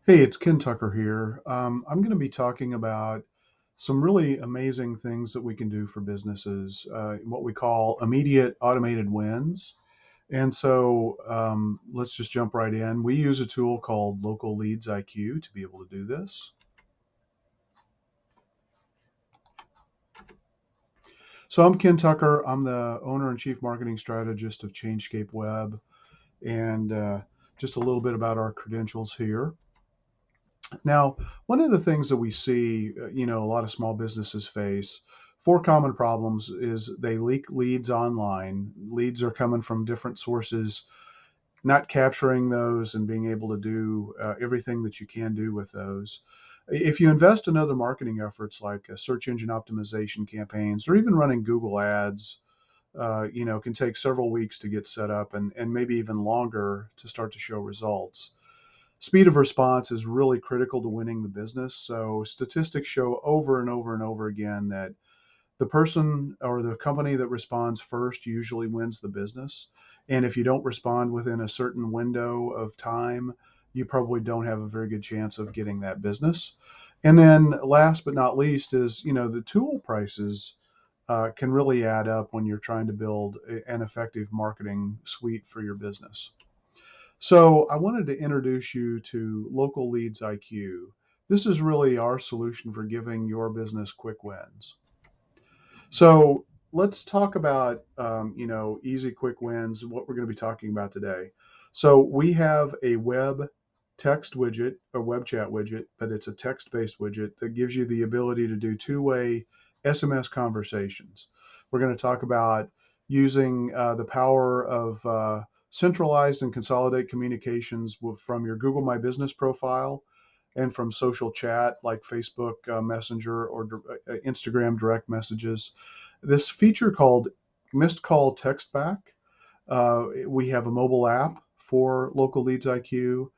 Hey, it's Ken Tucker here. I'm going to be talking about some really amazing things that we can do for businesses, what we call immediate automated wins. And so let's just jump right in. We use a tool called Local Leads IQ to be able to do this. So I'm Ken Tucker. I'm the owner and chief marketing strategist of Changescape Web, and just a little bit about our credentials here. Now, one of the things that we see, a lot of small businesses face, four common problems is they leak leads online. Leads are coming from different sources, not capturing those and being able to do everything that you can do with those. If you invest in other marketing efforts like search engine optimization campaigns or even running Google ads, can take several weeks to get set up and maybe even longer to start to show results. Speed of response is really critical to winning the business. So statistics show over and over and over again that the person or the company that responds first usually wins the business. And if you don't respond within a certain window of time, you probably don't have a very good chance of getting that business. And then last but not least is, the tool prices can really add up when you're trying to build an effective marketing suite for your business. So I wanted to introduce you to Local Leads IQ. This is really our solution for giving your business quick wins. So let's talk about, easy quick wins, what we're going to be talking about today. So we have a web text widget, a web chat widget, but it's a text-based widget that gives you the ability to do two-way SMS conversations. We're going to talk about using the power of centralized and consolidated communications from your Google My Business profile and from social chat like Facebook Messenger or Instagram direct messages. This feature called Missed Call Text Back. We have a mobile app for Local Leads IQ.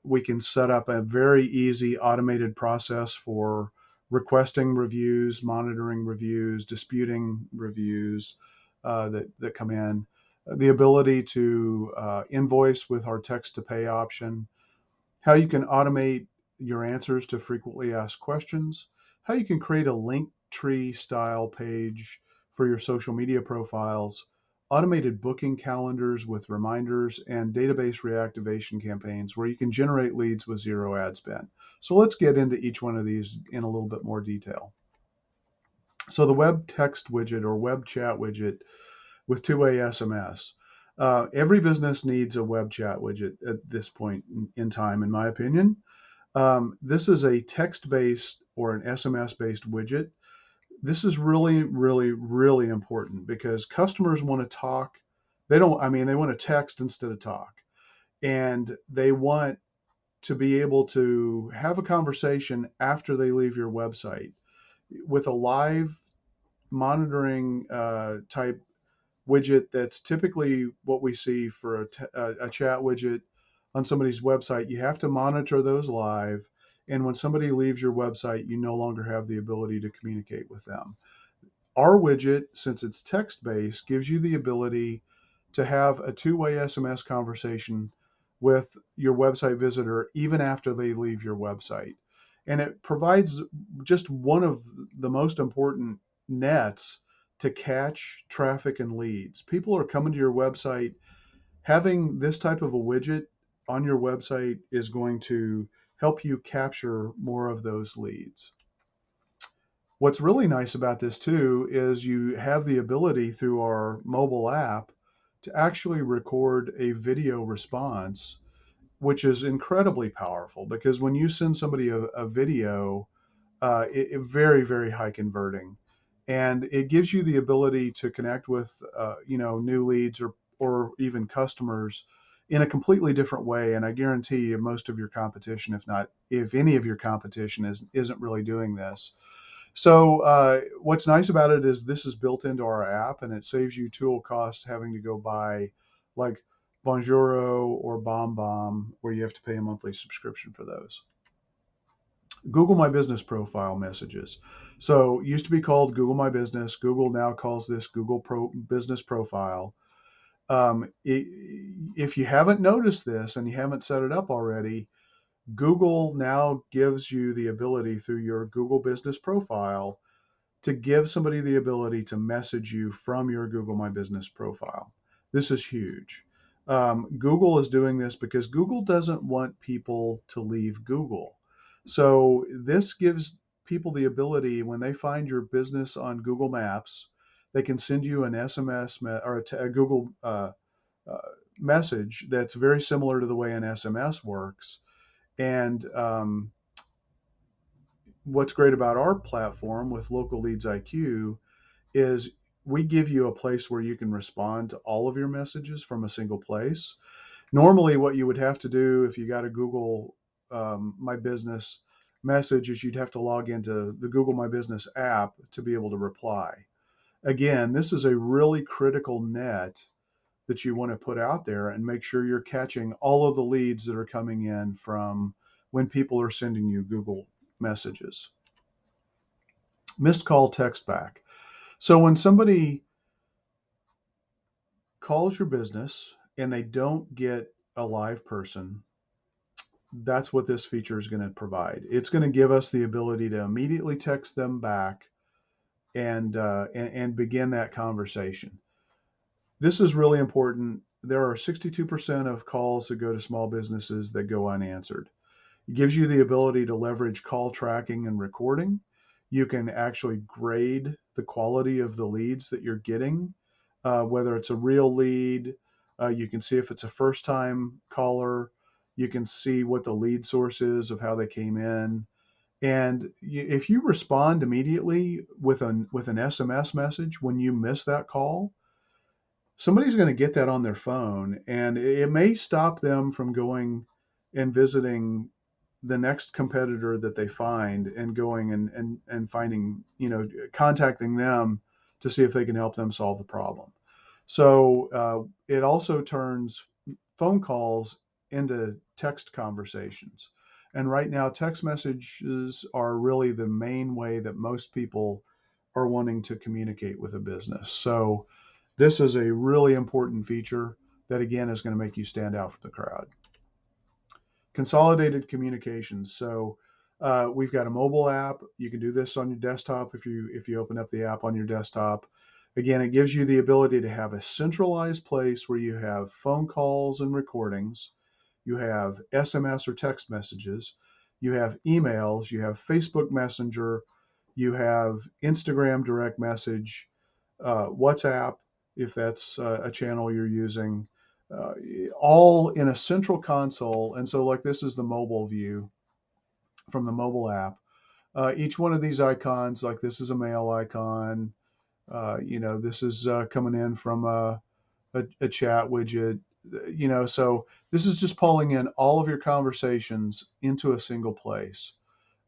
We can set up a very easy automated process for requesting reviews, monitoring reviews, disputing reviews that come in. The ability to invoice with our text to pay option, how you can automate your answers to frequently asked questions, how you can create a link tree style page for your social media profiles, automated booking calendars with reminders, and database reactivation campaigns where you can generate leads with zero ad spend. So let's get into each one of these in a little bit more detail. So the web text widget or web chat widget with two-way SMS. Every business needs a web chat widget at this point in time, in my opinion. This is a text-based or an SMS-based widget. This is really, really, really important because customers want to talk. They want to text instead of talk. And they want to be able to have a conversation after they leave your website with a live monitoring type widget that's typically what we see for a chat widget on somebody's website. You have to monitor those live. And when somebody leaves your website, you no longer have the ability to communicate with them. Our widget, since it's text based, gives you the ability to have a two-way SMS conversation with your website visitor even after they leave your website. And it provides just one of the most important nets to catch traffic and leads. People are coming to your website. Having this type of a widget on your website is going to help you capture more of those leads. What's really nice about this too is you have the ability through our mobile app to actually record a video response, which is incredibly powerful because when you send somebody a video, it very, very high converting. And it gives you the ability to connect with, new leads or even customers in a completely different way. And I guarantee you most of your competition, if any of your competition isn't really doing this. So what's nice about it is this is built into our app and it saves you tool costs having to go buy like Bonjoro or BombBomb where you have to pay a monthly subscription for those. Google My Business profile messages. So it used to be called Google My Business. Google now calls this Business Profile. If you haven't noticed this and you haven't set it up already, Google now gives you the ability through your Google business profile to give somebody the ability to message you from your Google My Business profile. This is huge. Google is doing this because Google doesn't want people to leave Google. So this gives people the ability when they find your business on Google Maps, they can send you an SMS or a Google uh, message that's very similar to the way an SMS works. And what's great about our platform with Local Leads IQ is we give you a place where you can respond to all of your messages from a single place. Normally, what you would have to do if you got a Google My Business message is you'd have to log into the Google My Business app to be able to reply. Again, this is a really critical net that you want to put out there and make sure you're catching all of the leads that are coming in from when people are sending you Google messages. Missed call text back. So when somebody calls your business and they don't get a live person, that's what this feature is going to provide. It's going to give us the ability to immediately text them back and begin that conversation. This is really important. There are 62% of calls that go to small businesses that go unanswered. It gives you the ability to leverage call tracking and recording. You can actually grade the quality of the leads that you're getting, whether it's a real lead. You can see if it's a first time caller. You can see what the lead source is of how they came in. And if you respond immediately with an SMS message when you miss that call, somebody's going to get that on their phone, and it may stop them from going and visiting the next competitor that they find and going and finding, contacting them to see if they can help them solve the problem. So it also turns phone calls into text conversations. And right now, text messages are really the main way that most people are wanting to communicate with a business. So this is a really important feature that, again, is going to make you stand out from the crowd. Consolidated Communications. So we've got a mobile app. You can do this on your desktop if you open up the app on your desktop. Again, it gives you the ability to have a centralized place where you have phone calls and recordings, you have SMS or text messages, you have emails, you have Facebook Messenger, you have Instagram direct message, WhatsApp, if that's a channel you're using, uh, all in a central console. And so, like, this is the mobile view from the mobile app. Each one of these icons, like this is a mail icon, this is coming in from a chat widget, so this is just pulling in all of your conversations into a single place.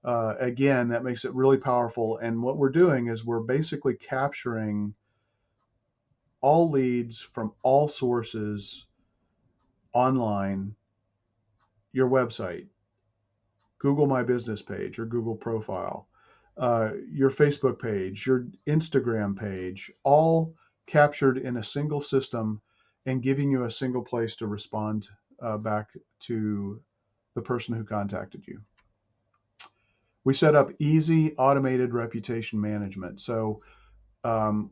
Again, that makes it really powerful. And what we're doing is we're basically capturing all leads from all sources online, your website, Google My Business page or Google profile, your Facebook page, your Instagram page, all captured in a single system and giving you a single place to respond back to the person who contacted you. We set up easy automated reputation management. So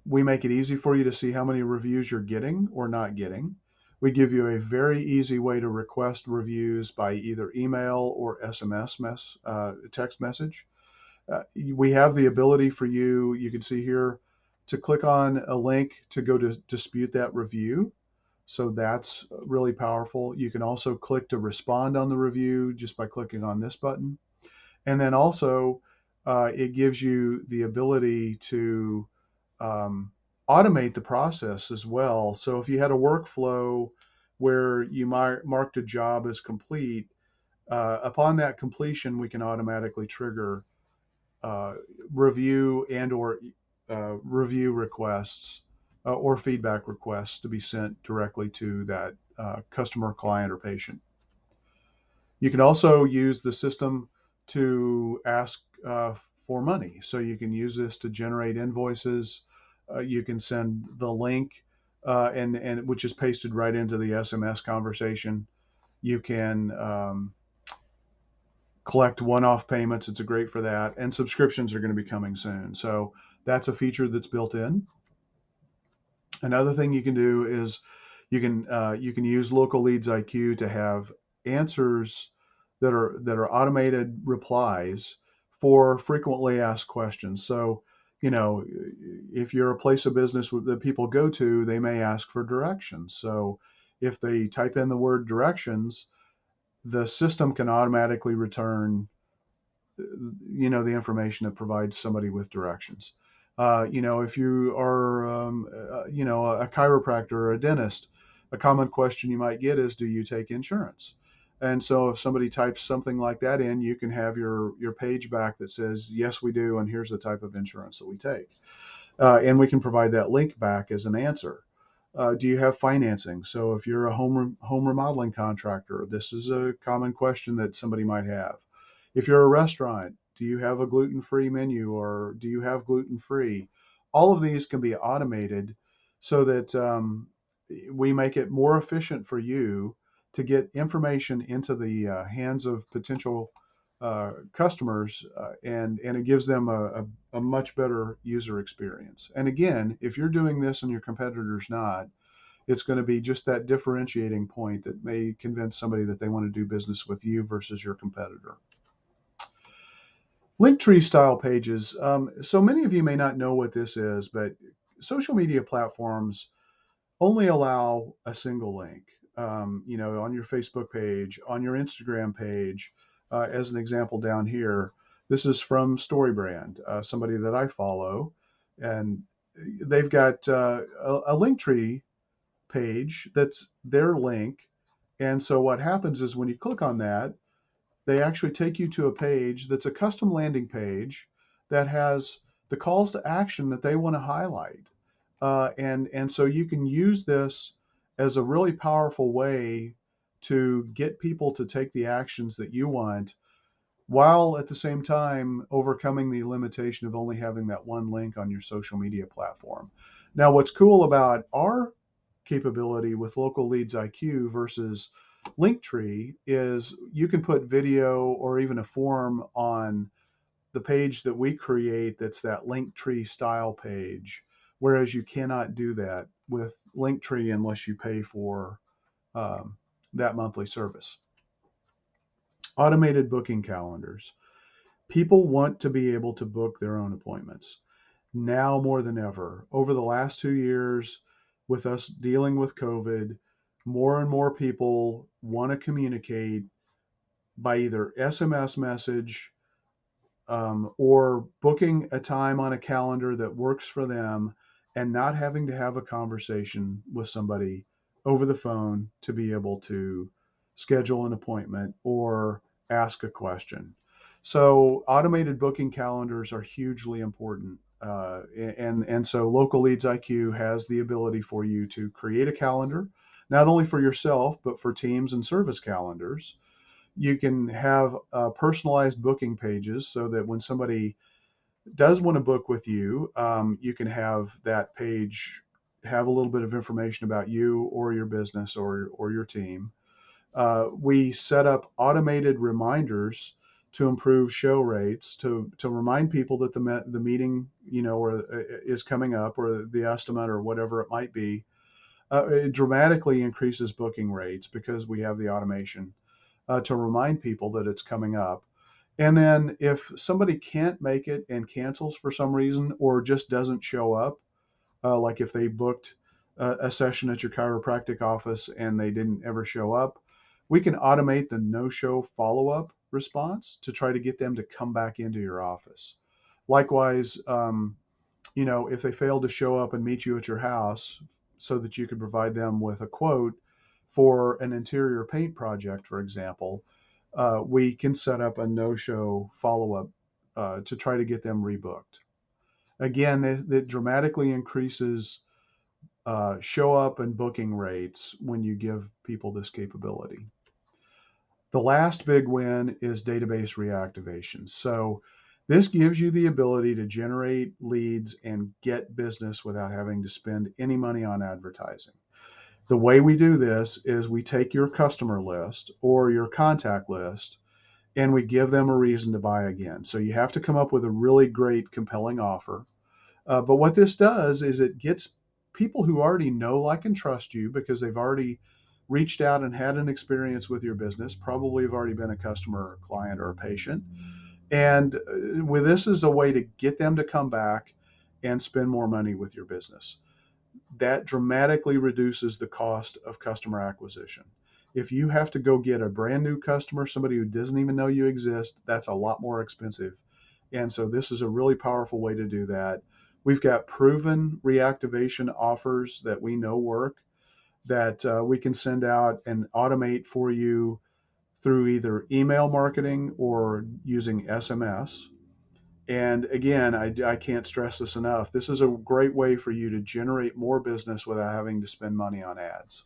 we make it easy for you to see how many reviews you're getting or not getting. We give you a very easy way to request reviews by either email or SMS text message. We have the ability for you can see here, to click on a link to go to dispute that review. So that's really powerful. You can also click to respond on the review just by clicking on this button. And then also, it gives you the ability to automate the process as well. So if you had a workflow where you marked a job as complete, upon that completion, we can automatically trigger uh, review and or review requests or feedback requests to be sent directly to that customer, client, or patient. You can also use the system to ask for money. So you can use this to generate invoices. You can send the link, and which is pasted right into the SMS conversation. You can collect one-off payments. It's great for that. And subscriptions are going to be coming soon. So that's a feature that's built in. Another thing you can do is you can use Local Leads IQ to have answers that are automated replies for frequently asked questions. So, if you're a place of business that people go to, they may ask for directions. So, if they type in the word directions, the system can automatically return the information that provides somebody with directions. If you are, a chiropractor or a dentist, a common question you might get is, do you take insurance? And so if somebody types something like that in, you can have your page back that says, yes, we do, and here's the type of insurance that we take. And we can provide that link back as an answer. Do you have financing? So if you're a home remodeling contractor, this is a common question that somebody might have. If you're a restaurant, do you have a gluten-free menu or do you have gluten-free? All of these can be automated so that we make it more efficient for you to get information into the hands of potential customers, and it gives them a much better user experience. And again, if you're doing this and your competitor's not, it's going to be just that differentiating point that may convince somebody that they want to do business with you versus your competitor. Linktree style pages. So many of you may not know what this is, but social media platforms only allow a single link. On your Facebook page, on your Instagram page. As an example down here, this is from StoryBrand, somebody that I follow, and they've got a Linktree page that's their link. And so what happens is when you click on that, they actually take you to a page that's a custom landing page that has the calls to action that they want to highlight. And so you can use this as a really powerful way to get people to take the actions that you want, while at the same time overcoming the limitation of only having that one link on your social media platform. Now, what's cool about our capability with Local Leads IQ versus Linktree is you can put video or even a form on the page that we create that's that Linktree style page, whereas you cannot do that with Linktree unless you pay for um, that monthly service. Automated booking calendars. People want to be able to book their own appointments now more than ever. Over the last 2 years, with us dealing with COVID, more and more people want to communicate by either SMS message, or booking a time on a calendar that works for them and not having to have a conversation with somebody over the phone to be able to schedule an appointment or ask a question. So automated booking calendars are hugely important. And so Local Leads IQ has the ability for you to create a calendar, not only for yourself, but for teams and service calendars. You can have personalized booking pages so that when somebody does want to book with you, you can have that page have a little bit of information about you or your business or your team. We set up automated reminders to improve show rates, to remind people that the meeting, or is coming up, or the estimate or whatever it might be. It dramatically increases booking rates because we have the automation to remind people that it's coming up. And then if somebody can't make it and cancels for some reason or just doesn't show up, like if they booked a session at your chiropractic office and they didn't ever show up, we can automate the no-show follow-up response to try to get them to come back into your office. Likewise, if they fail to show up and meet you at your house so that you could provide them with a quote for an interior paint project, for example, we can set up a no-show follow-up to try to get them rebooked. Again, that dramatically increases show up and booking rates when you give people this capability. The last big win is database reactivation. So this gives you the ability to generate leads and get business without having to spend any money on advertising. The way we do this is we take your customer list or your contact list and we give them a reason to buy again. So you have to come up with a really great, compelling offer. But what this does is it gets people who already know, like, and trust you because they've already reached out and had an experience with your business, probably have already been a customer or a client or a patient. And with this is a way to get them to come back and spend more money with your business. That dramatically reduces the cost of customer acquisition. If you have to go get a brand new customer, somebody who doesn't even know you exist, that's a lot more expensive. And so this is a really powerful way to do that. We've got proven reactivation offers that we know work that we can send out and automate for you through either email marketing or using SMS. And again, I can't stress this enough. This is a great way for you to generate more business without having to spend money on ads.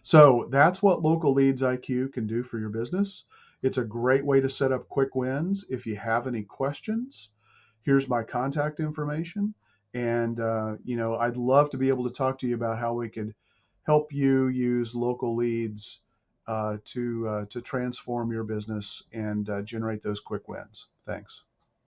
So that's what Local Leads IQ can do for your business. It's a great way to set up quick wins. If you have any questions, here's my contact information. And, I'd love to be able to talk to you about how we could help you use local leads to transform your business and generate those quick wins. Thanks.